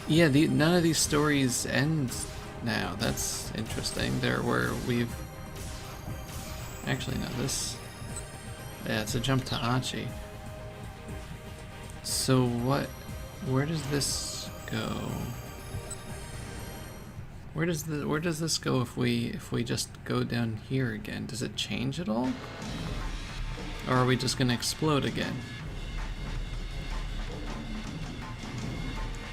Yeah, none of these stories end now. That's interesting. There where we've... Actually, no, this... Yeah, it's a jump to Achi. So what... Where does this go? Where does this go if we just go down here again? Does it change at all? Or are we just gonna explode again?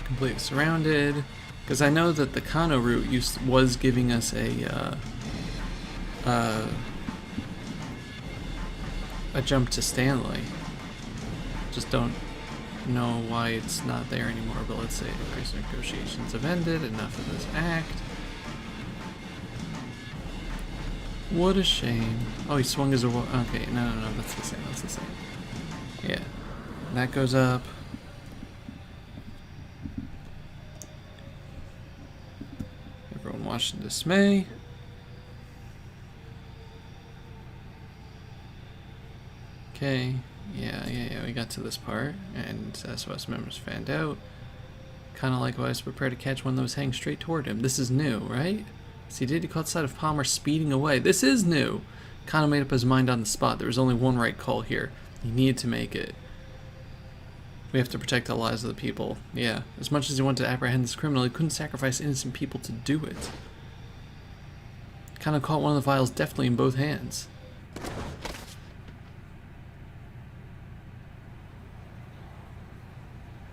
Completely surrounded. Because I know that the Kano route was giving us a jump to Stanley. Just don't know why it's not there anymore, but let's say price negotiations have ended. Enough of this act. What a shame. Oh, he swung his... Okay, no, that's the same, Yeah. That goes up. Everyone watched in dismay. Okay. Yeah, we got to this part, and SOS members fanned out. Kinda likewise, prepare to catch one that was heading straight toward him. This is new, right? He caught sight of Palmer speeding away. This is new! Kano made up his mind on the spot. There was only one right call here. He needed to make it. We have to protect the lives of the people. Yeah. As much as he wanted to apprehend this criminal, he couldn't sacrifice innocent people to do it. Kano caught one of the vials deftly in both hands.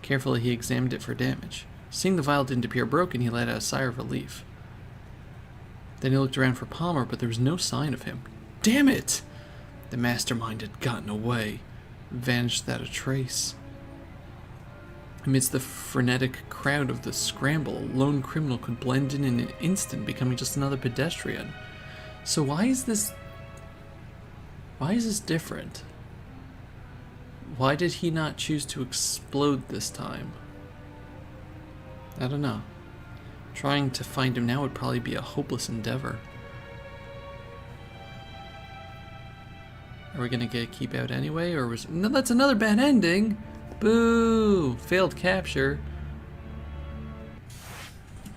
Carefully, he examined it for damage. Seeing the vial didn't appear broken, he let out a sigh of relief. Then he looked around for Palmer, but there was no sign of him. Damn it! The mastermind had gotten away, vanished without a trace. Amidst the frenetic crowd of the Scramble, a lone criminal could blend in an instant, becoming just another pedestrian. So why is this different? Why did he not choose to explode this time? I don't know. Trying to find him now would probably be a hopeless endeavor. Are we gonna keep out anyway, or was... No, that's another bad ending! Boo! Failed capture.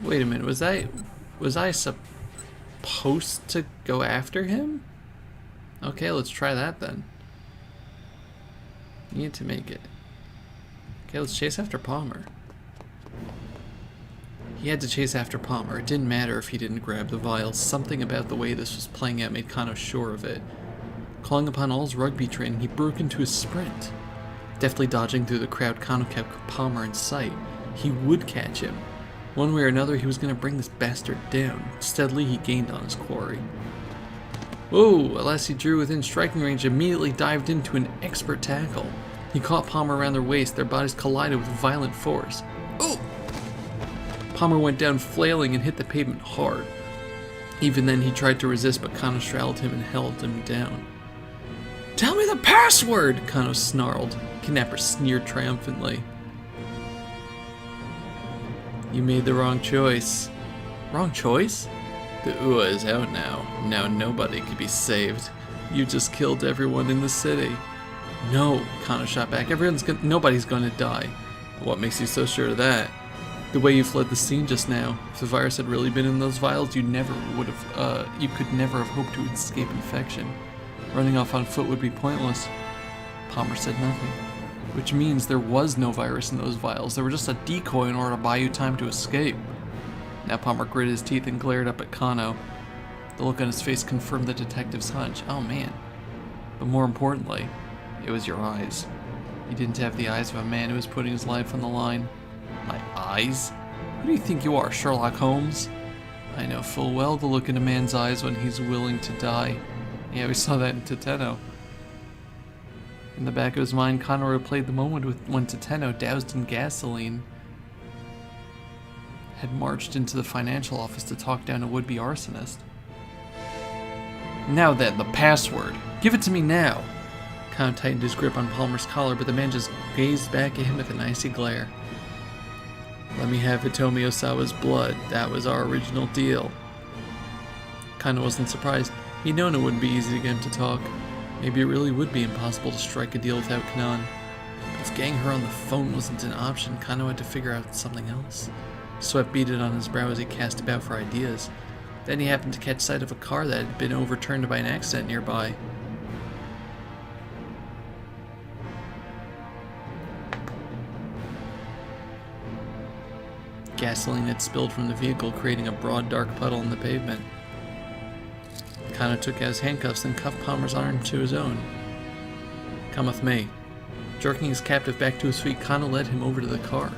Wait a minute, was I supposed to go after him? Okay, let's try that then. Need to make it. Okay, let's chase after Palmer. He had to chase after Palmer. It didn't matter if he didn't grab the vials. Something about the way this was playing out made Kano sure of it. Calling upon all his rugby training, he broke into a sprint. Deftly dodging through the crowd, Kano kept Palmer in sight. He would catch him. One way or another, he was going to bring this bastard down. Steadily, he gained on his quarry. Whoa! At last he drew within striking range, immediately dived into an expert tackle. He caught Palmer around their waist. Their bodies collided with violent force. Oh! Palmer went down flailing and hit the pavement hard. Even then, he tried to resist, but Kano straddled him and held him down. Tell me the password! Kano snarled. Kidnapper sneered triumphantly. You made the wrong choice. Wrong choice? The UA is out now. Now nobody could be saved. You just killed everyone in the city. No, Kano shot back. Nobody's gonna die. What makes you so sure of that? The way you fled the scene just now. If the virus had really been in those vials, you could never have hoped to escape infection. Running off on foot would be pointless. Palmer said nothing. Which means there was no virus in those vials. They were just a decoy in order to buy you time to escape. Now Palmer gritted his teeth and glared up at Kano. The look on his face confirmed the detective's hunch. Oh man. But more importantly, it was your eyes. You didn't have the eyes of a man who was putting his life on the line. My eyes? Who do you think you are, Sherlock Holmes? I know full well the look in a man's eyes when he's willing to die. Yeah, we saw that in Teteno. In the back of his mind, Kano replayed the moment when Teteno, doused in gasoline, had marched into the financial office to talk down a would-be arsonist. Now then, the password. Give it to me now. Kano tightened his grip on Palmer's collar, but the man just gazed back at him with an icy glare. Let me have Hitomi Osawa's blood. That was our original deal. Kano wasn't surprised. He'd known it wouldn't be easy to get him to talk. Maybe it really would be impossible to strike a deal without Kanon. But If getting her on the phone wasn't an option, Kano had to figure out something else. Sweat beaded on his brow as he cast about for ideas. Then he happened to catch sight of a car that had been overturned by an accident nearby. Gasoline had spilled from the vehicle, creating a broad, dark puddle in the pavement. Kano took out his handcuffs and cuffed Palmer's arm to his own. "Come with me." Jerking his captive back to his feet, Kano led him over to the car.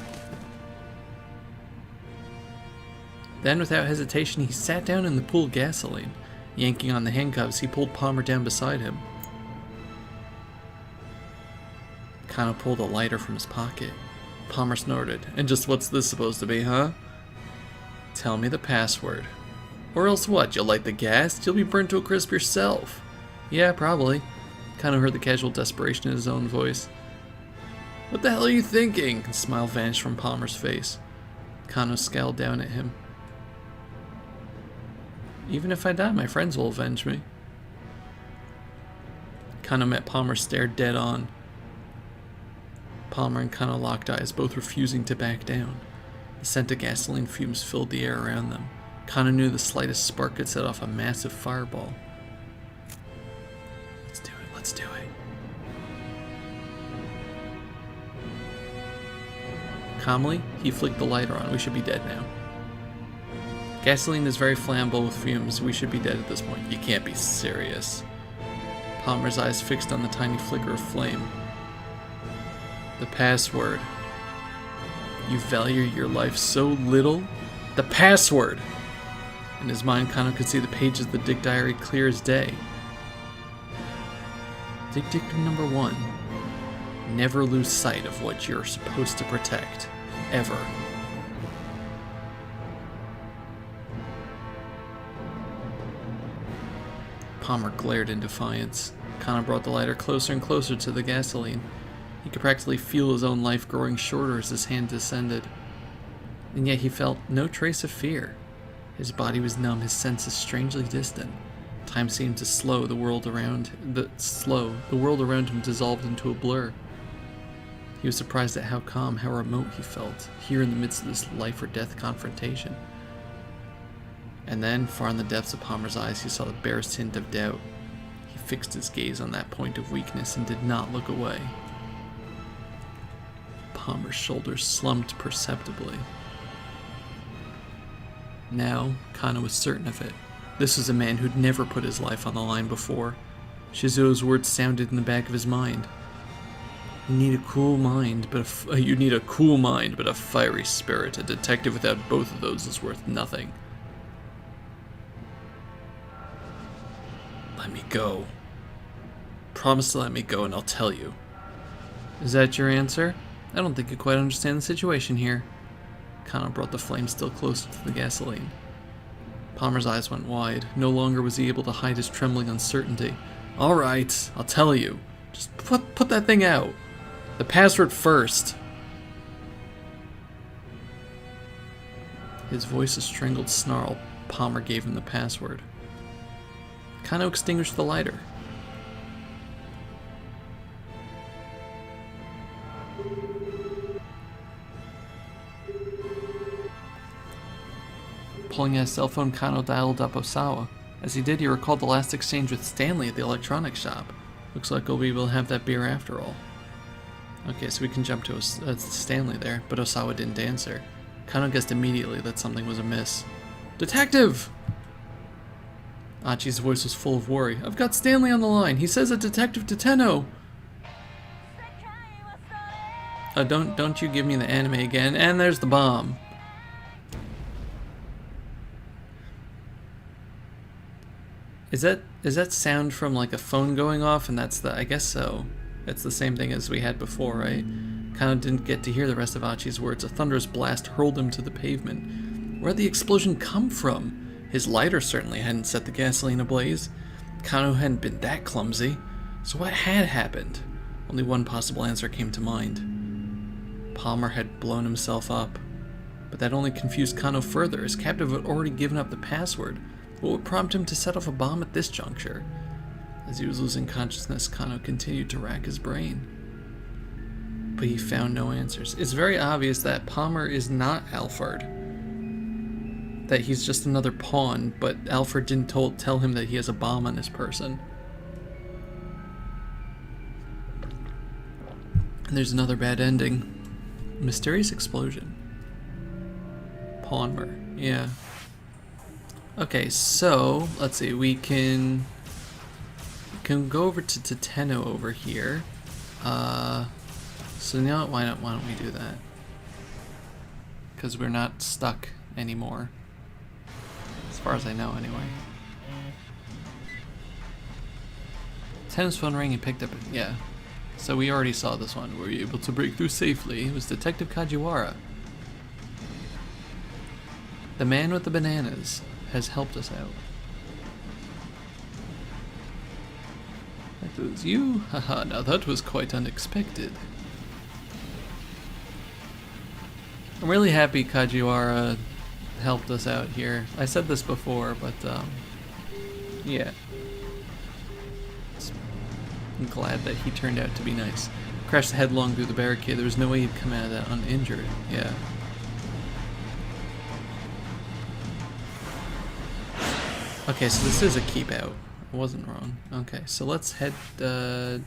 Then, without hesitation, he sat down in the pool of gasoline. Yanking on the handcuffs, he pulled Palmer down beside him. Kano pulled a lighter from his pocket. Palmer snorted. "And just what's this supposed to be, huh?" "Tell me the password." "Or else what? You'll light the gas? You'll be burnt to a crisp yourself." "Yeah, probably." Kano heard the casual desperation in his own voice. "What the hell are you thinking?" A smile vanished from Palmer's face. Kano scowled down at him. "Even if I die, my friends will avenge me." Kano met Palmer's stare dead on. Palmer and Kano locked eyes, both refusing to back down. The scent of gasoline fumes filled the air around them. Kano knew the slightest spark could set off a massive fireball. Let's do it, let's do it. Calmly, he flicked the lighter on. "We should be dead now." "Gasoline is very flammable with fumes. We should be dead at this point." "You can't be serious." Palmer's eyes fixed on the tiny flicker of flame. "The password. You value your life so little? The password!" In his mind, Kano could see the pages of the Dick Diary clear as day. Dictum number 1. Never lose sight of what you're supposed to protect. Ever. Palmer glared in defiance. Kano brought the lighter closer and closer to the gasoline. He could practically feel his own life growing shorter as his hand descended. And yet he felt no trace of fear. His body was numb, his senses strangely distant. Time seemed to slow, the world around him dissolved into a blur. He was surprised at how calm, how remote he felt, here in the midst of this life or death confrontation. And then, far in the depths of Palmer's eyes, he saw the barest hint of doubt. He fixed his gaze on that point of weakness and did not look away. Palmer's shoulders slumped perceptibly. Now, Kano was certain of it. This was a man who'd never put his life on the line before. Shizuo's words sounded in the back of his mind. You need a cool mind, but a fiery spirit. A detective without both of those is worth nothing. Let me go. Promise to let me go and I'll tell you. Is that your answer? I don't think you quite understand the situation here. Kano brought the flame still closer to the gasoline. Palmer's eyes went wide. No longer was he able to hide his trembling uncertainty. All right, I'll tell you. Just put that thing out. The password first. His voice a strangled snarl. Palmer gave him the password. Kano extinguished the lighter. Pulling out his cell phone, Kano dialed up Osawa. As he did, he recalled the last exchange with Stanley at the electronics shop. Looks like we'll be able to have that beer after all. Okay, so we can jump to Stanley there, but Osawa didn't answer. Kano guessed immediately that something was amiss. Detective! Achi's voice was full of worry. I've got Stanley on the line. He says a Detective Teteno. Don't you give me the anime again. And there's the bomb. Is that sound from like a phone going off? And that's I guess so. It's the same thing as we had before, right? Kano didn't get to hear the rest of Achi's words. A thunderous blast hurled him to the pavement. Where'd the explosion come from? His lighter certainly hadn't set the gasoline ablaze. Kano hadn't been that clumsy. So what had happened? Only one possible answer came to mind. Palmer had blown himself up. But that only confused Kano further. His captive had already given up the password. What would prompt him to set off a bomb at this juncture? As he was losing consciousness, Kano continued to rack his brain. but he found no answers. It's very obvious that Palmer is not Alphard. That he's just another pawn, but Alphard didn't tell him that he has a bomb on his person. And there's another bad ending. Mysterious explosion. Palmer, yeah. Okay, so let's see. We can go over to Tenno over here. So now why don't we do that? Because we're not stuck anymore, as far as I know, anyway. Tenno's phone rang and picked up. Yeah. So we already saw this one. Were you able to break through safely? It was Detective Kajiwara. The man with the bananas has helped us out. That was you? Haha, now that was quite unexpected. I'm really happy Kajiwara helped us out here. I said this before, but yeah. I'm glad that he turned out to be nice. Crashed headlong through the barricade. There was no way he'd come out of that uninjured. Yeah. Okay, so this is a keep out. I wasn't wrong. Okay, so let's head. No,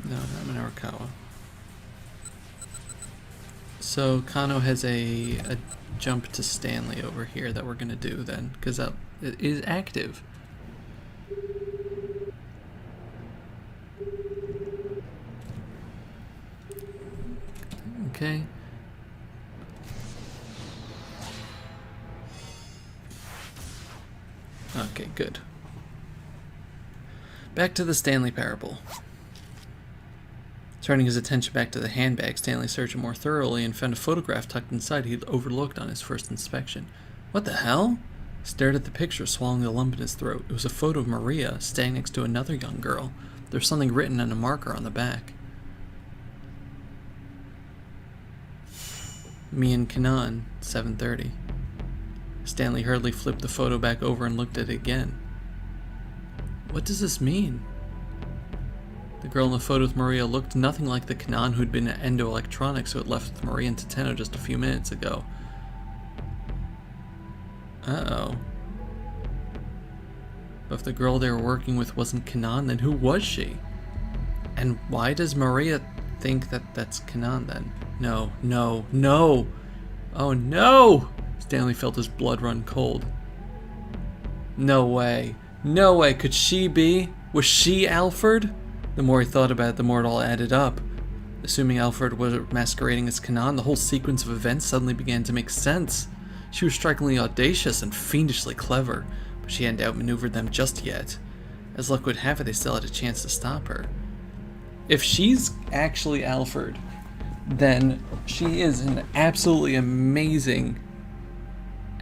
not Minarakawa. So Kano has a jump to Stanley over here that we're gonna do then, because that it is active. Okay. Okay, good. Back to the Stanley parable. Turning his attention back to the handbag, Stanley searched it more thoroughly and found a photograph tucked inside he'd overlooked on his first inspection. What the hell? He stared at the picture, swallowing the lump in his throat. It was a photo of Maria standing next to another young girl. There was something written on a marker on the back. Me and Kanan, 7:30. Stanley hurriedly flipped the photo back over and looked at it again. What does this mean? The girl in the photo with Maria looked nothing like the Kanan who'd been at Endo Electronics who had left with Maria and Tenno just a few minutes ago. Uh-oh. But if the girl they were working with wasn't Kanan, then who was she? And why does Maria think that that's Kanan then? No, no, no! Oh no! Stanley felt his blood run cold. No way. No way. Could she be? Was she Alphard? The more he thought about it, the more it all added up. Assuming Alphard was masquerading as Kanan, the whole sequence of events suddenly began to make sense. She was strikingly audacious and fiendishly clever, but she hadn't outmaneuvered them just yet. As luck would have it, they still had a chance to stop her. If she's actually Alphard, then she is an absolutely amazing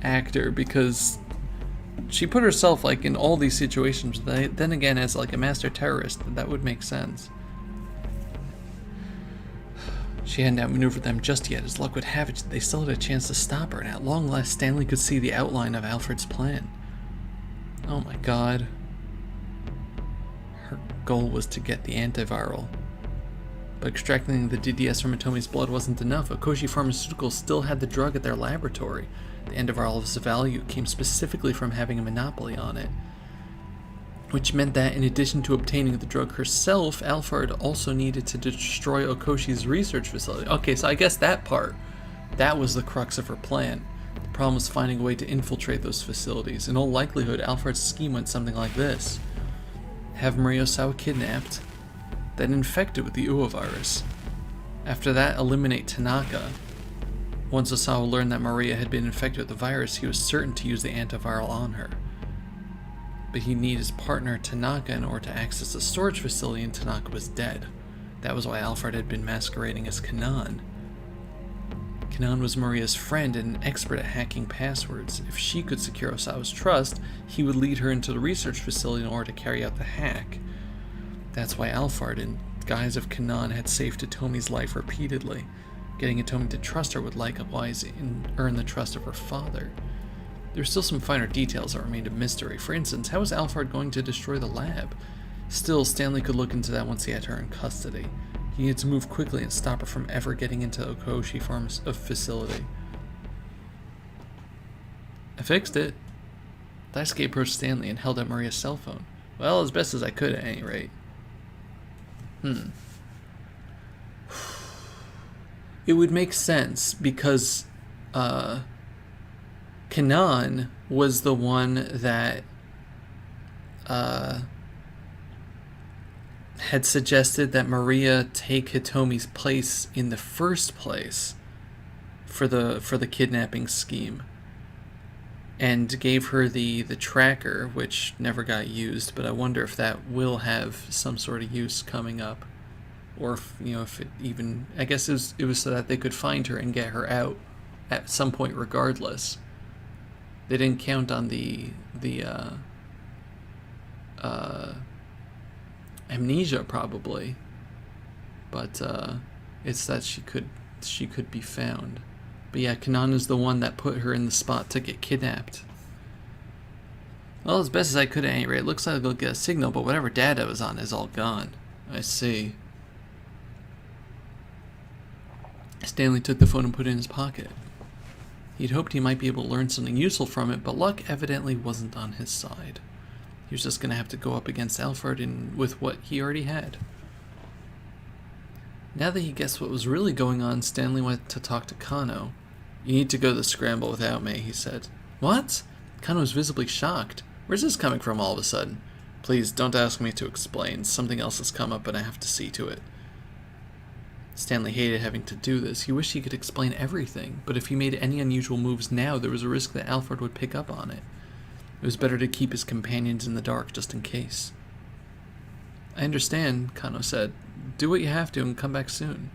actor, because she put herself like in all these situations. Then again, as like a master terrorist, that would make sense. She hadn't outmaneuvered them just yet. As luck would have it, they still had a chance to stop her, and at long last Stanley could see the outline of Alfred's plan. Oh my god. Her goal was to get the antiviral. But extracting the DDS from Atomi's blood wasn't enough. Okoshi Pharmaceuticals still had the drug at their laboratory. The antiviral's value came specifically from having a monopoly on it, which meant that in addition to obtaining the drug herself, Alphard also needed to destroy Okoshi's research facility. Okay, so I guess that part, that was the crux of her plan. The problem was finding a way to infiltrate those facilities. In all likelihood, Alphard's scheme went something like this. Have Maria Osawa kidnapped, then infected with the Uo virus. After that, eliminate Tanaka. Once Osawa learned that Maria had been infected with the virus, he was certain to use the antiviral on her. But he'd need his partner Tanaka in order to access the storage facility, and Tanaka was dead. That was why Alphard had been masquerading as Kanan. Kanan was Maria's friend and an expert at hacking passwords. If she could secure Osawa's trust, he would lead her into the research facility in order to carry out the hack. That's why Alphard, in the guise of Kanan, had saved Atomi's life repeatedly. Getting Atomi to trust her would likewise earn the trust of her father. There were still some finer details that remained a mystery. For instance, how was Alphard going to destroy the lab? Still, Stanley could look into that once he had her in custody. He needed to move quickly and stop her from ever getting into Okoshi Farm's facility. I fixed it. Daisuke approached Stanley and held out Maria's cell phone. Well, as best as I could at any rate. It would make sense because Kanan was the one that had suggested that Maria take Hitomi's place in the first place for the kidnapping scheme, and gave her the tracker, which never got used. But I wonder if that will have some sort of use coming up, or if it even, I guess it was so that they could find her and get her out at some point regardless. They didn't count on the amnesia probably, but it's that she could be found. But yeah, Kanan is the one that put her in the spot to get kidnapped. Well, as best as I could at any rate. It looks like I'll get a signal, but whatever data was on is all gone. I see. Stanley took the phone and put it in his pocket. He'd hoped he might be able to learn something useful from it, but luck evidently wasn't on his side. He was just going to have to go up against Alphard with what he already had. Now that he guessed what was really going on, Stanley went to talk to Kano. You need to go to the Scramble without me, he said. What? Kano was visibly shocked. Where's this coming from all of a sudden? Please, don't ask me to explain. Something else has come up and I have to see to it. Stanley hated having to do this. He wished he could explain everything, but if he made any unusual moves now, there was a risk that Alphard would pick up on it. It was better to keep his companions in the dark just in case. I understand, Kano said. Do what you have to and come back soon.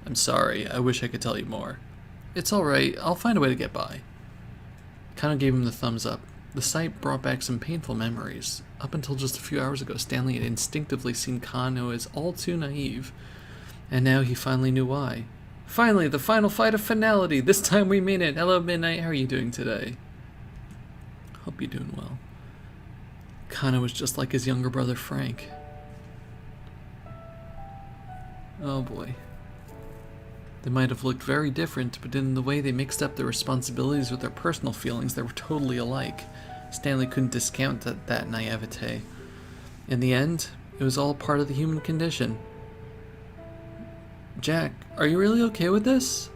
I'm sorry, I wish I could tell you more. It's alright, I'll find a way to get by. Kano gave him the thumbs up. The sight brought back some painful memories. Up until just a few hours ago, Stanley had instinctively seen Kano as all too naive, and now he finally knew why. Finally, the final fight of finality! This time we mean it! Hello, Midnight, how are you doing today? Hope you're doing well. Kano was just like his younger brother, Frank. Oh boy. They might have looked very different, but in the way they mixed up their responsibilities with their personal feelings, they were totally alike. Stanley couldn't discount that naivete. In the end, it was all part of the human condition. Jack, are you really okay with this?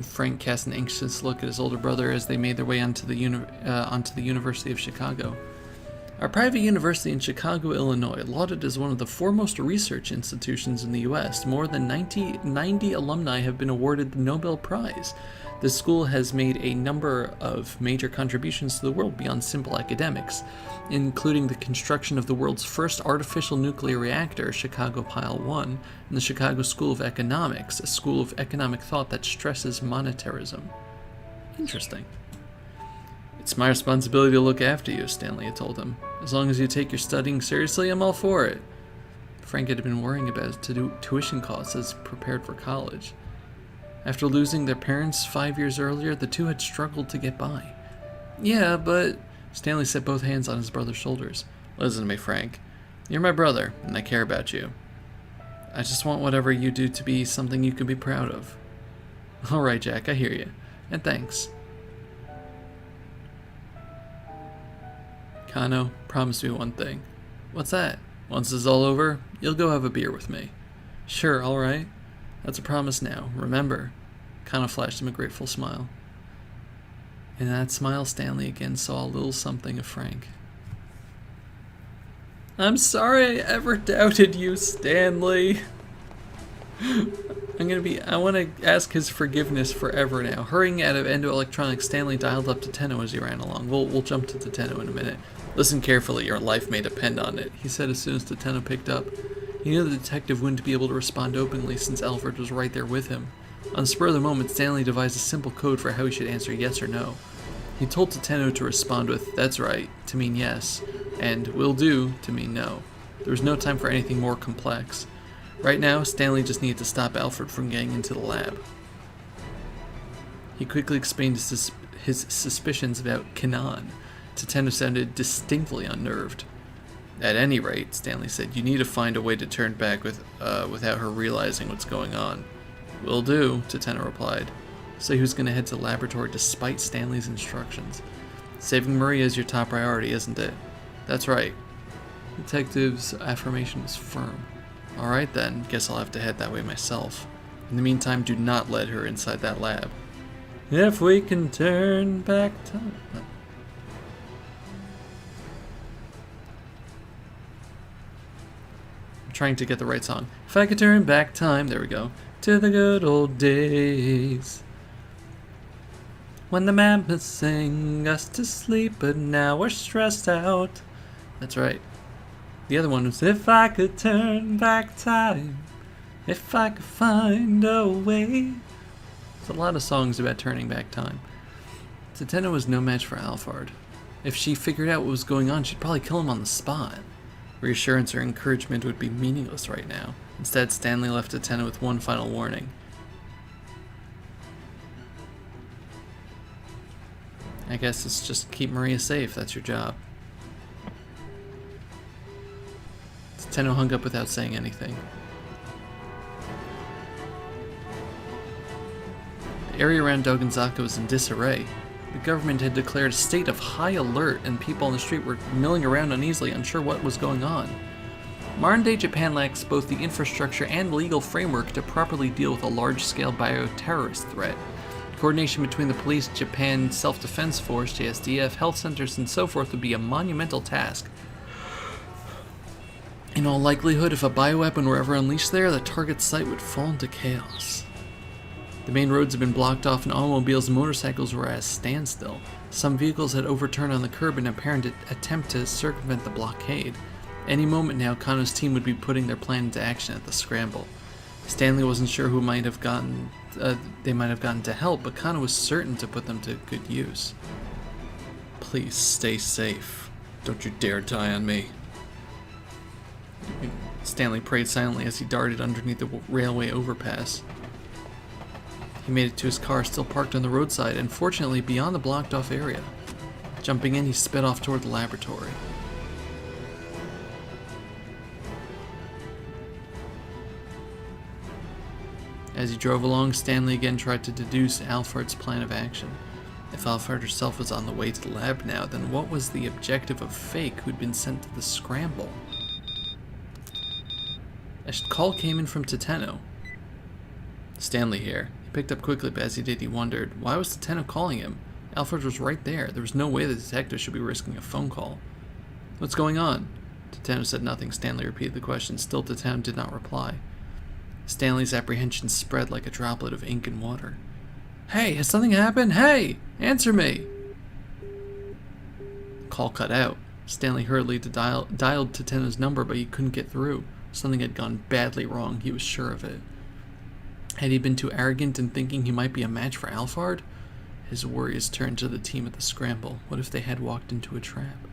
Frank cast an anxious look at his older brother as they made their way onto the University of Chicago. Our private university in Chicago, Illinois, lauded as one of the foremost research institutions in the U.S., more than 90 alumni have been awarded the Nobel Prize. The school has made a number of major contributions to the world beyond simple academics, including the construction of the world's first artificial nuclear reactor, Chicago Pile 1, and the Chicago School of Economics, a school of economic thought that stresses monetarism. Interesting. It's my responsibility to look after you, Stanley had told him. As long as you take your studying seriously, I'm all for it. Frank had been worrying about tuition costs as prepared for college. After losing their parents 5 years earlier, the two had struggled to get by. Yeah, but... Stanley set both hands on his brother's shoulders. Listen to me, Frank. You're my brother, and I care about you. I just want whatever you do to be something you can be proud of. All right, Jack, I hear you. And thanks. Kano, promise me one thing. What's that? Once this is all over, you'll go have a beer with me. Sure, all right. That's a promise now. Remember. Kano flashed him a grateful smile. In that smile, Stanley again saw a little something of Frank. I'm sorry I ever doubted you, Stanley. I want to ask his forgiveness forever now. Hurrying out of Endo Electronics, Stanley dialed up to Tenno as he ran along. We'll jump to Tenno in a minute. Listen carefully, your life may depend on it, he said as soon as Tenno picked up. He knew the detective wouldn't be able to respond openly since Alphard was right there with him. On the spur of the moment, Stanley devised a simple code for how he should answer yes or no. He told Tenno to respond with, "That's right," to mean yes, and "will do" to mean no. There was no time for anything more complex. Right now, Stanley just needed to stop Alphard from getting into the lab. He quickly explained his suspicions about Kanan. Tenno sounded distinctly unnerved. At any rate, Stanley said, you need to find a way to turn back without her realizing what's going on. Will do, Tateno replied. So he was going to head to the laboratory despite Stanley's instructions. Saving Maria is your top priority, isn't it? That's right. The detective's affirmation was firm. Alright then, guess I'll have to head that way myself. In the meantime, do not let her inside that lab. If we can turn back time... Trying to get the right song. If I could turn back time, there we go, to the good old days. When the man was sang us to sleep, but now we're stressed out. That's right. The other one was, if I could turn back time, if I could find a way. There's a lot of songs about turning back time. Tateno was no match for Alphard. If she figured out what was going on, she'd probably kill him on the spot. Reassurance or encouragement would be meaningless right now. Instead, Stanley left Tateno with one final warning. I guess it's just keep Maria safe, that's your job. Tateno hung up without saying anything. The area around Dogenzaka was in disarray. The government had declared a state of high alert, and people on the street were milling around uneasily, unsure what was going on. Modern-day Japan lacks both the infrastructure and legal framework to properly deal with a large-scale bioterrorist threat. Coordination between the police, Japan Self-Defense Force, JSDF, health centers, and so forth would be a monumental task. In all likelihood, if a bioweapon were ever unleashed there, the target site would fall into chaos. The main roads had been blocked off and automobiles and motorcycles were at a standstill. Some vehicles had overturned on the curb in an apparent attempt to circumvent the blockade. Any moment now, Kano's team would be putting their plan into action at the Scramble. Stanley wasn't sure who they might have gotten to help, but Kano was certain to put them to good use. Please stay safe. Don't you dare die on me. Stanley prayed silently as he darted underneath the railway overpass. He made it to his car, still parked on the roadside, and fortunately beyond the blocked-off area. Jumping in, he sped off toward the laboratory. As he drove along, Stanley again tried to deduce Alphard's plan of action. If Alphard herself was on the way to the lab now, then what was the objective of Fake who'd been sent to the Scramble? A call came in from Tateno. Stanley here. Picked up quickly, but as he did, he wondered, why was Tateno calling him? Alphard was right there. There was no way the detective should be risking a phone call. What's going on? Tateno said nothing. Stanley repeated the question. Still, Tateno did not reply. Stanley's apprehension spread like a droplet of ink in water. Hey, has something happened? Hey, answer me! The call cut out. Stanley hurriedly dialed Tateno's number, but he couldn't get through. Something had gone badly wrong. He was sure of it. Had he been too arrogant in thinking he might be a match for Alphard? His worries turned to the team at the Scramble. What if they had walked into a trap?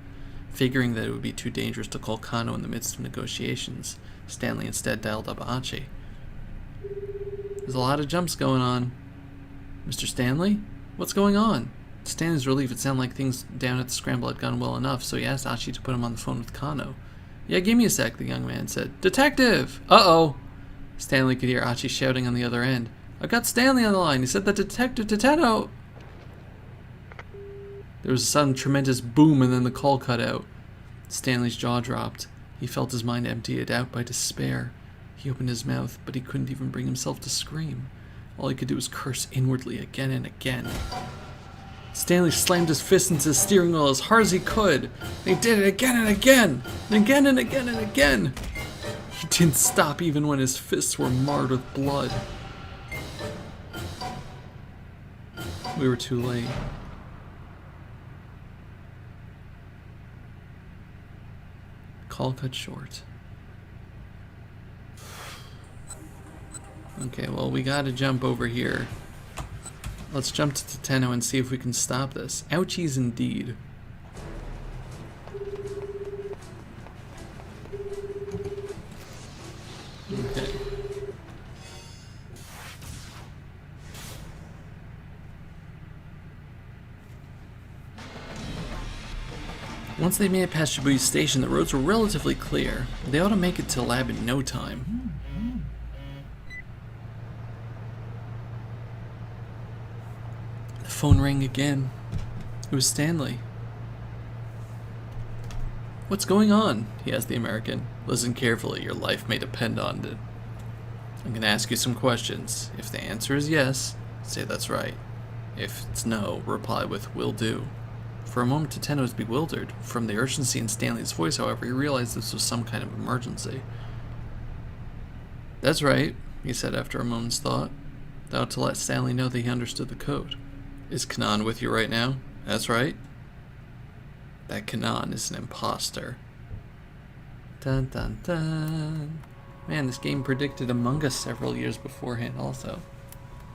Figuring that it would be too dangerous to call Kano in the midst of negotiations, Stanley instead dialed up Achi. There's a lot of jumps going on. Mr. Stanley? What's going on? To Stanley's relief, it sounded like things down at the Scramble had gone well enough, so he asked Achi to put him on the phone with Kano. Yeah, give me a sec, the young man said. Detective! Uh-oh! Stanley could hear Achi shouting on the other end. I've got Stanley on the line. He said that Detective Tateno... There was a sudden tremendous boom and then the call cut out. Stanley's jaw dropped. He felt his mind emptied out by despair. He opened his mouth, but he couldn't even bring himself to scream. All he could do was curse inwardly again and again. Stanley slammed his fist into the steering wheel as hard as he could. And he did it again and again, and again and again and again. He didn't stop even when his fists were marred with blood. We were too late. Call cut short. Okay, well, we gotta jump over here. Let's jump to Tateno and see if we can stop this. Ouchies indeed. Okay. Once they made it past Shibuya Station, the roads were relatively clear. They ought to make it to the lab in no time. The phone rang again. It was Stanley. "What's going on?" he asked the American. "Listen carefully, your life may depend on it. I'm going to ask you some questions. If the answer is yes, say that's right. If it's no, reply with will do." For a moment, Tateno was bewildered. From the urgency in Stanley's voice, however, he realized this was some kind of emergency. "That's right," he said after a moment's thought, though to let Stanley know that he understood the code. "Is Kanan with you right now?" "That's right." "That Kanan is an imposter." Dun dun dun. Man, this game predicted Among Us several years beforehand also.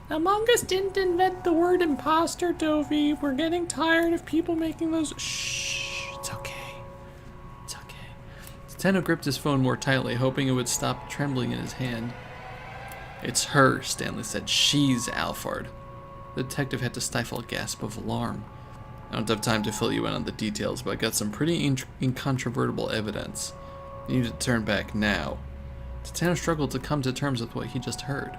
Among Us didn't invent the word imposter, Dovey. We're getting tired of people making those... Shh, it's okay. It's okay. Tateno gripped his phone more tightly, hoping it would stop trembling in his hand. "It's her," Stanley said. "She's Alphard." The detective had to stifle a gasp of alarm. "I don't have time to fill you in on the details, but I got some pretty incontrovertible evidence. You need to turn back now." Tateno struggled to come to terms with what he just heard.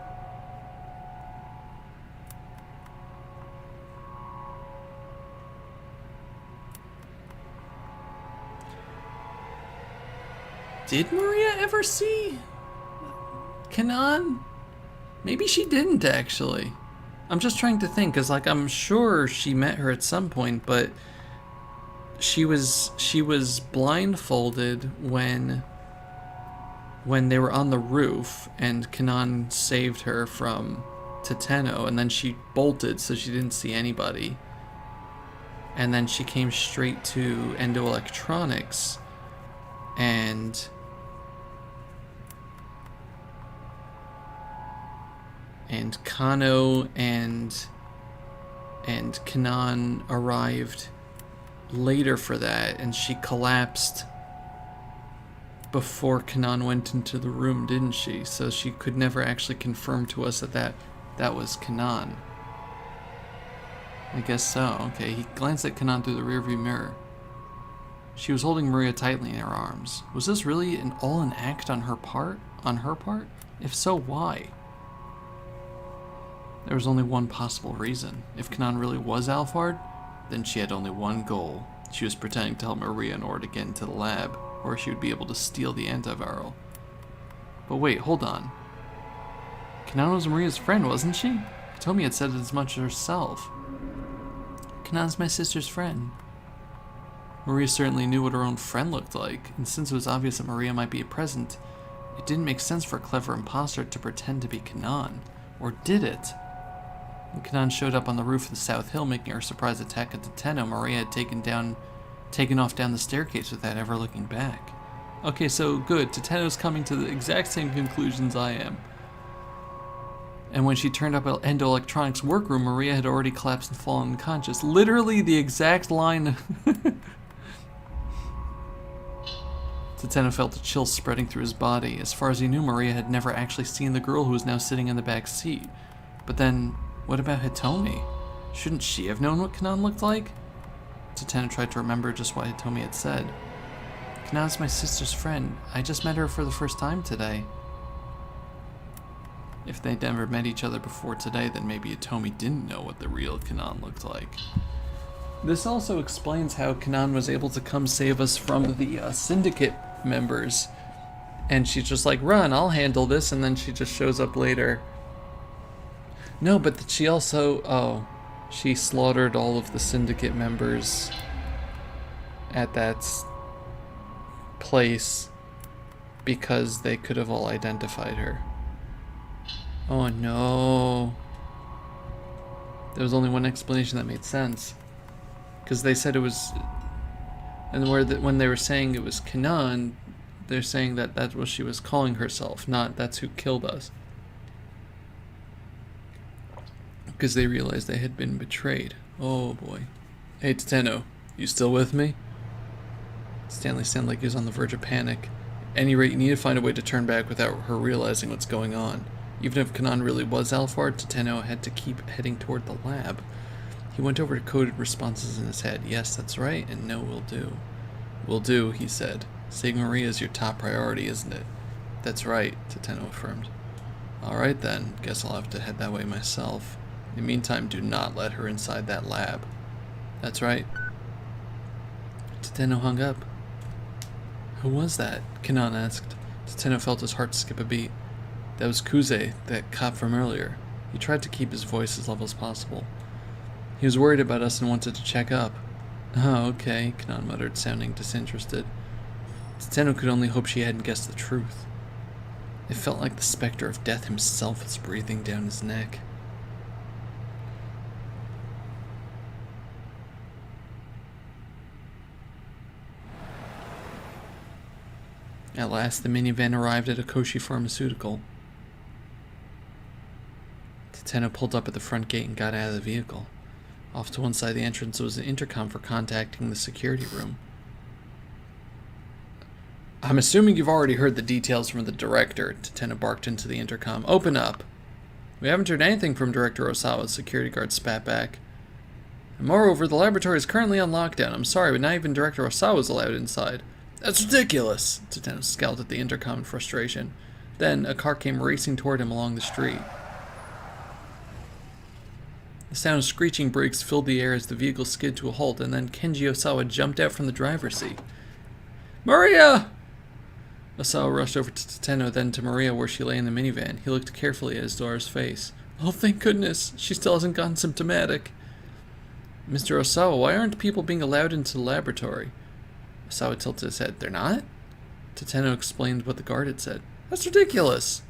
Did Maria ever see Kanan? Maybe she didn't, actually. I'm just trying to think, because I'm sure she met her at some point, but she was blindfolded when they were on the roof and Kanan saved her from Tateno, and then she bolted so she didn't see anybody. And then she came straight to Endo Electronics and Kano and Kanan arrived later for that, and she collapsed before Kanan went into the room, didn't she? So she could never actually confirm to us that was Kanan. I guess so. Okay, he glanced at Kanan through the rearview mirror. She was holding Maria tightly in her arms. Was this really an act on her part? If so, why? There was only one possible reason. If Kanan really was Alphard, then she had only one goal. She was pretending to help Maria in order to get into the lab, or she would be able to steal the antiviral. But wait, hold on. Kanan was Maria's friend, wasn't she? Hitomi had said as much herself. Kanan's my sister's friend. Maria certainly knew what her own friend looked like, and since it was obvious that Maria might be present, it didn't make sense for a clever imposter to pretend to be Kanan. Or did it? When Kanan showed up on the roof of the South Hill making her surprise attack at Tateno, Maria had taken off down the staircase without ever looking back. Okay, so good. Tateno's coming to the exact same conclusions I am. And when she turned up at Endo Electronics' workroom, Maria had already collapsed and fallen unconscious. Literally the exact line. Tateno felt a chill spreading through his body. As far as he knew, Maria had never actually seen the girl who was now sitting in the back seat. But then, what about Hitomi? Shouldn't she have known what Kanan looked like? Tateno tried to remember just what Hitomi had said. Kanan's my sister's friend. I just met her for the first time today. If they'd never met each other before today, then maybe Hitomi didn't know what the real Kanan looked like. This also explains how Kanan was able to come save us from the syndicate members. And she's just like, run, I'll handle this, and then she just shows up later. No, but she also, she slaughtered all of the syndicate members at that place because they could have all identified her. Oh no. There was only one explanation that made sense. Because they said it was, and when they were saying it was Kanan, they're saying that that's what she was calling herself, not that's who killed us. Because they realized they had been betrayed. Oh boy. Hey Tateno, you still with me? Stanley sounded like he was on the verge of panic. At any rate, you need to find a way to turn back without her realizing what's going on. Even if Kanan really was Alphard, Tateno had to keep heading toward the lab. He went over to coded responses in his head. Yes, that's right, and no will do. Will do, he said. Saving Maria is your top priority, isn't it? That's right, Tateno affirmed. Alright then, guess I'll have to head that way myself. In the meantime, do not let her inside that lab. That's right. Tateno hung up. Who was that? Kanon asked. Tateno felt his heart skip a beat. That was Kuze, that cop from earlier. He tried to keep his voice as level as possible. He was worried about us and wanted to check up. Oh, okay, Kanon muttered, sounding disinterested. Tateno could only hope she hadn't guessed the truth. It felt like the specter of death himself was breathing down his neck. At last, the minivan arrived at Akoshi Pharmaceutical. Tateno pulled up at the front gate and got out of the vehicle. Off to one side of the entrance was an intercom for contacting the security room. I'm assuming you've already heard the details from the director, Tateno barked into the intercom. Open up. We haven't heard anything from Director Osawa, security guard spat back. And moreover, the laboratory is currently on lockdown. I'm sorry, but not even Director Osawa is allowed inside. That's ridiculous! Tateno scowled at the intercom in frustration. Then, a car came racing toward him along the street. The sound of screeching brakes filled the air as the vehicle skid to a halt, and then Kenji Osawa jumped out from the driver's seat. Maria! Osawa rushed over to Tateno, then to Maria where she lay in the minivan. He looked carefully at his daughter's face. Oh, thank goodness. She still hasn't gotten symptomatic. Mr. Osawa, why aren't people being allowed into the laboratory? Osawa tilted his head. They're not? Tateno explained what the guard had said. That's ridiculous.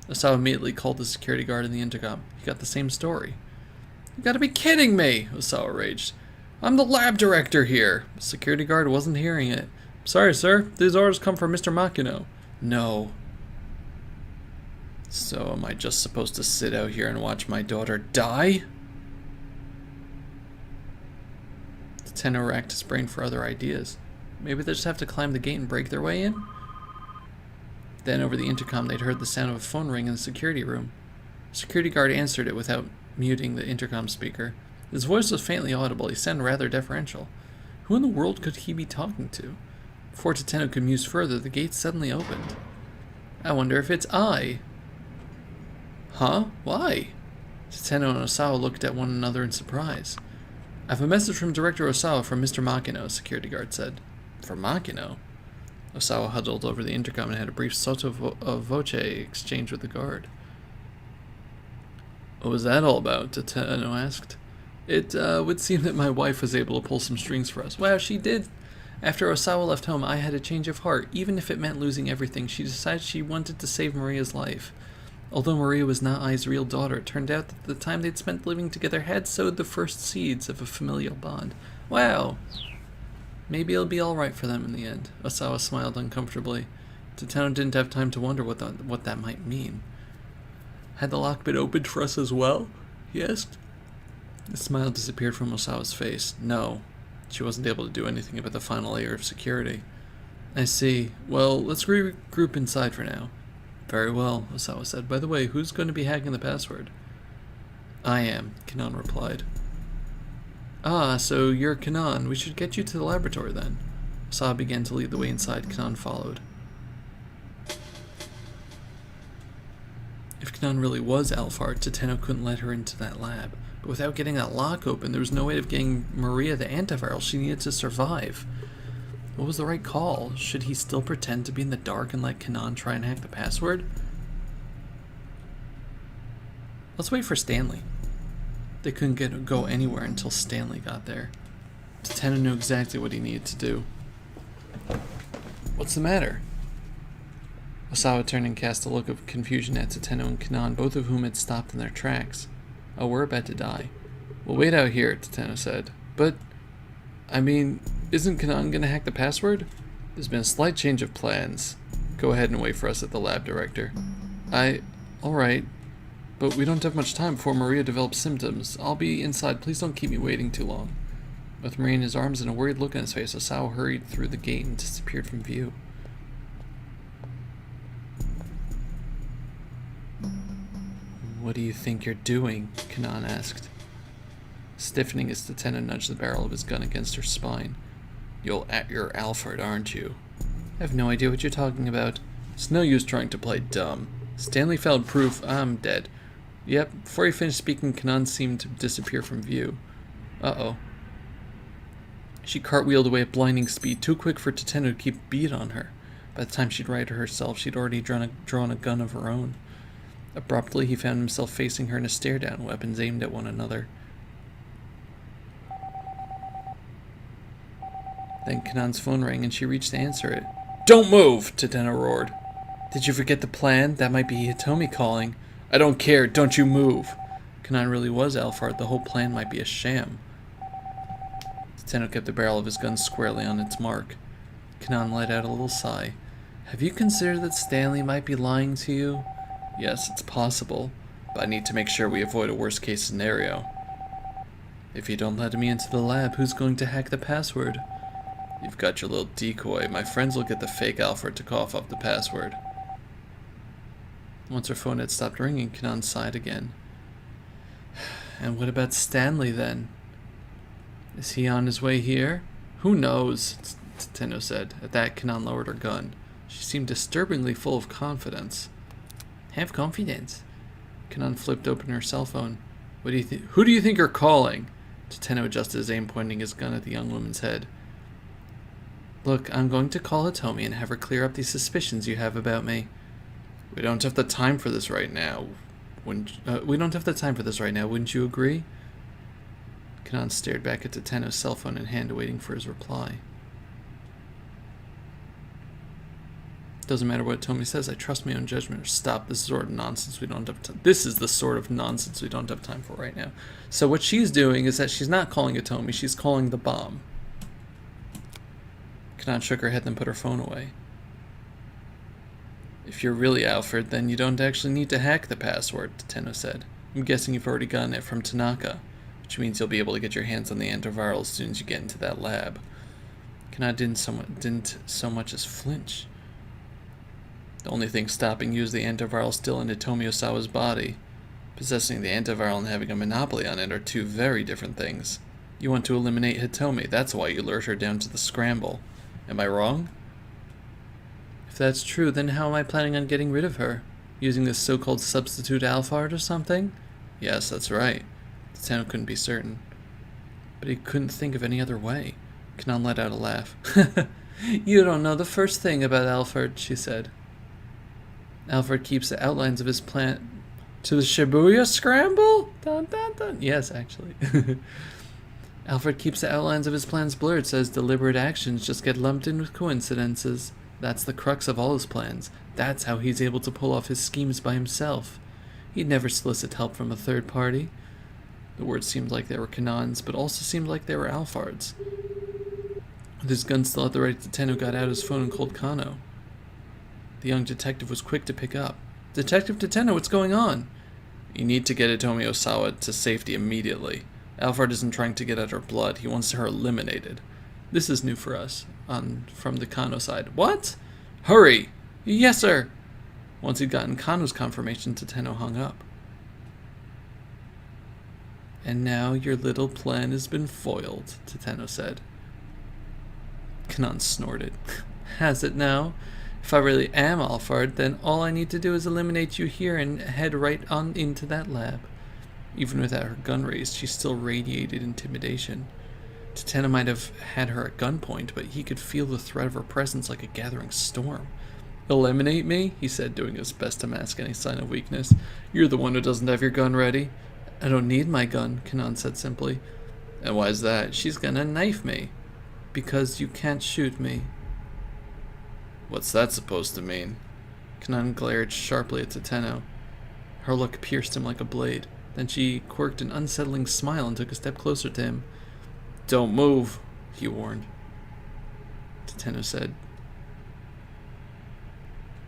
Osawa immediately called the security guard in the intercom. He got the same story. You gotta be kidding me, Osawa raged. I'm the lab director here. The security guard wasn't hearing it. Sorry, sir. These orders come from Mr. Makino. No. So am I just supposed to sit out here and watch my daughter die? Tateno racked his brain for other ideas. Maybe they just have to climb the gate and break their way in? Then over the intercom they'd heard the sound of a phone ring in the security room. The security guard answered it without muting the intercom speaker. His voice was faintly audible. He sounded rather deferential. Who in the world could he be talking to? Before Tateno could muse further, the gate suddenly opened. I wonder if it's I. Huh? Why? Tateno and Osawa looked at one another in surprise. I have a message from Director Osawa from Mr. Makino, security guard said. For Makino? Osawa huddled over the intercom and had a brief sotto voce exchange with the guard. What was that all about? Tateno asked. It would seem that my wife was able to pull some strings for us. Wow, she did. After Osawa left home, I had a change of heart. Even if it meant losing everything, she decided she wanted to save Maria's life. Although Maria was not Ai's real daughter, it turned out that the time they'd spent living together had sowed the first seeds of a familial bond. Wow. Maybe it'll be alright for them in the end. Osawa smiled uncomfortably. Tateno didn't have time to wonder what that might mean. Had the lock been opened for us as well? He asked. The smile disappeared from Osawa's face. No. She wasn't able to do anything about the final layer of security. I see. Well, let's regroup inside for now. Very well, Osawa said. By the way, who's going to be hacking the password? I am, Kanon replied. Ah, so you're Kanon. We should get you to the laboratory then. Osawa began to lead the way inside. Kanon followed. If Kanon really was Alphard, Tateno couldn't let her into that lab. But without getting that lock open, there was no way of getting Maria the antiviral she needed to survive. What was the right call? Should he still pretend to be in the dark and let Kanon try and hack the password? Let's wait for Stanley. They couldn't go anywhere until Stanley got there. Tateno knew exactly what he needed to do. What's the matter? Osawa turned and cast a look of confusion at Tateno and Kanon, both of whom had stopped in their tracks. Oh, we're about to die. We'll wait out here, Tateno said. But, I mean, isn't Kanon gonna hack the password? There's been a slight change of plans. Go ahead and wait for us at the lab, Director. Alright. But we don't have much time before Maria develops symptoms. I'll be inside. Please don't keep me waiting too long. With Maria in his arms and a worried look on his face, Osawa hurried through the gate and disappeared from view. What do you think you're doing? Kanon asked. Stiffening as Tateno nudged the barrel of his gun against her spine. You're Alphard, aren't you? I have no idea what you're talking about. It's no use trying to play dumb. Stanley found proof I'm dead. Yep, before he finished speaking, Kanan seemed to disappear from view. Uh-oh. She cartwheeled away at blinding speed, too quick for Tateno to keep a beat on her. By the time she'd righted herself, she'd already drawn a gun of her own. Abruptly, he found himself facing her in a stare-down, weapons aimed at one another. Then Kanan's phone rang and she reached to answer it. "Don't move!" Tateno roared. "Did you forget the plan? That might be Hitomi calling." "I don't care, don't you move!" Kanan really was Alphard. The whole plan might be a sham. Tateno kept the barrel of his gun squarely on its mark. Kanan let out a little sigh. "Have you considered that Stanley might be lying to you?" "Yes, it's possible, but I need to make sure we avoid a worst-case scenario." "If you don't let me into the lab, who's going to hack the password?" "You've got your little decoy. My friends will get the fake Alphard to cough up the password." Once her phone had stopped ringing, Kanan sighed again. "And what about Stanley, then? Is he on his way here?" "Who knows?" Tateno said. At that, Kanan lowered her gun. She seemed disturbingly full of confidence. "Have confidence." Kanan flipped open her cell phone. "Who do you think you're calling?" Tateno adjusted his aim, pointing his gun at the young woman's head. "Look, I'm going to call Hitomi and have her clear up these suspicions you have about me." We don't have the time for this right now. Wouldn't you agree?" Kanan stared back at Tateno's cell phone in hand, waiting for his reply. "Doesn't matter what Hitomi says, I trust my own judgment, or stop. This is the sort of nonsense we don't have time. This is the sort of nonsense we don't have time for right now." So what she's doing is that she's not calling Hitomi, she's calling the bomb. Kanan shook her head, then put her phone away. "If you're really Alphard, then you don't actually need to hack the password," Tateno said. "I'm guessing you've already gotten it from Tanaka, which means you'll be able to get your hands on the antiviral as soon as you get into that lab." Kanan didn't so much as flinch. "The only thing stopping you is the antiviral still in Hitomi Osawa's body. Possessing the antiviral and having a monopoly on it are two very different things. You want to eliminate Hitomi, that's why you lured her down to the Scramble. Am I wrong?" "If that's true, then how am I planning on getting rid of her? Using this so-called substitute Alphard or something?" "Yes, that's right." Tateno couldn't be certain. But he couldn't think of any other way. Kanan let out a laugh. "You don't know the first thing about Alphard," she said. "Alphard keeps the outlines of his plan to the Shibuya Scramble?" Dun, dun, dun. Yes, actually. "Alphard keeps the outlines of his plans blurred, says deliberate actions just get lumped in with coincidences. That's the crux of all his plans. That's how he's able to pull off his schemes by himself. He'd never solicit help from a third party." The words seemed like they were Kanan's, but also seemed like they were Alphard's. With his gun still at the ready, Tateno got out his phone and called Kano. The young detective was quick to pick up. "Detective Tateno, what's going on?" "You need to get Hitomi Osawa to safety immediately. Alphard isn't trying to get at her blood. He wants her eliminated." This is new for us, from the Kano side. "What?" "Hurry!" "Yes, sir." Once he'd gotten Kano's confirmation, Tateno hung up. "And now your little plan has been foiled," Tateno said. Kanan snorted. "Has it now? If I really am Alphard, then all I need to do is eliminate you here and head right on into that lab." Even without her gun raised, she still radiated intimidation. Tateno might have had her at gunpoint, but he could feel the threat of her presence like a gathering storm. "Eliminate me?" he said, doing his best to mask any sign of weakness. "You're the one who doesn't have your gun ready." "I don't need my gun," Kanan said simply. "And why's that?" "She's gonna knife me." "Because you can't shoot me." "What's that supposed to mean?" Kanan glared sharply at Tateno. Her look pierced him like a blade. Then she quirked an unsettling smile and took a step closer to him. "Don't move," he warned. Tateno said,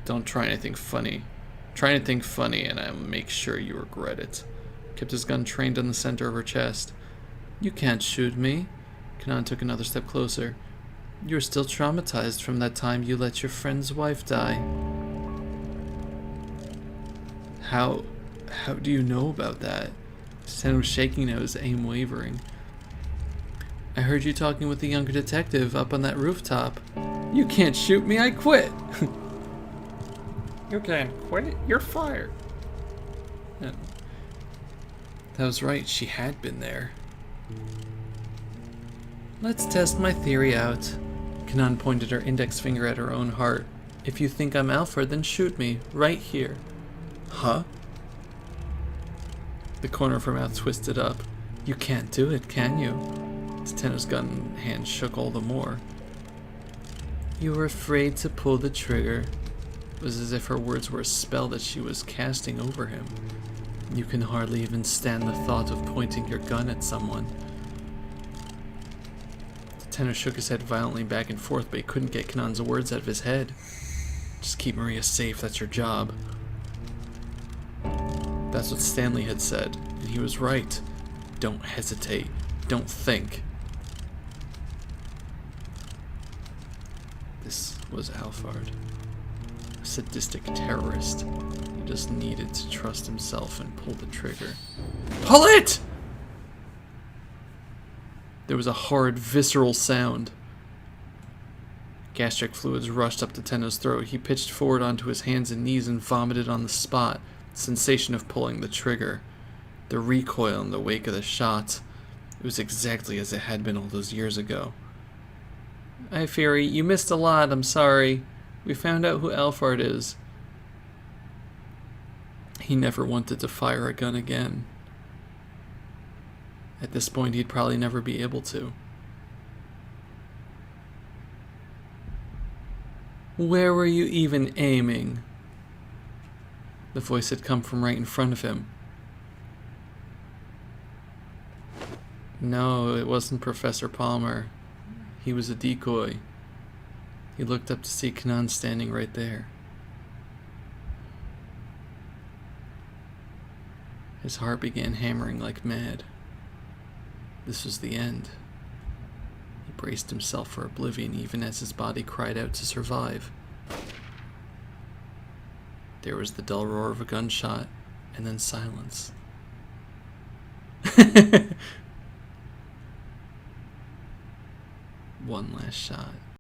"Don't try anything funny. Try anything funny and I'll make sure you regret it." Kept his gun trained on the center of her chest. "You can't shoot me." Kanan took another step closer. "You're still traumatized from that time you let your friend's wife die." How do you know about that?" Tateno was shaking now, his aim wavering. I heard you talking with the younger detective up on that rooftop. You can't shoot me, I quit! You can't quit. You're fired. That was right, she had been there. Let's test my theory out. Kanan pointed her index finger at her own heart. If you think I'm Alphard, then shoot me, right here. Huh? The corner of her mouth twisted up. You can't do it, can you? Tenno's gun hand shook all the more. You were afraid to pull the trigger. It was as if her words were a spell that she was casting over him. You can hardly even stand the thought of pointing your gun at someone. Tenno shook his head violently back and forth, but he couldn't get Kanan's words out of his head. Just keep Maria safe, that's your job. That's what Stanley had said, and he was right. Don't hesitate. Don't think. This was Alphard. A sadistic terrorist. He just needed to trust himself and pull the trigger. Pull it! There was a hard, visceral sound. Gastric fluids rushed up to Tenno's throat. He pitched forward onto his hands and knees and vomited on the spot. The sensation of pulling the trigger. The recoil in the wake of the shot. It was exactly as it had been all those years ago. Hi, Fury. You missed a lot. I'm sorry. We found out who Alphard is. He never wanted to fire a gun again. At this point, he'd probably never be able to. Where were you even aiming? The voice had come from right in front of him. No, it wasn't Professor Palmer. He was a decoy. He looked up to see Kanan standing right there. His heart began hammering like mad. This was the end. He braced himself for oblivion even as his body cried out to survive. There was the dull roar of a gunshot, and then silence. One last shot.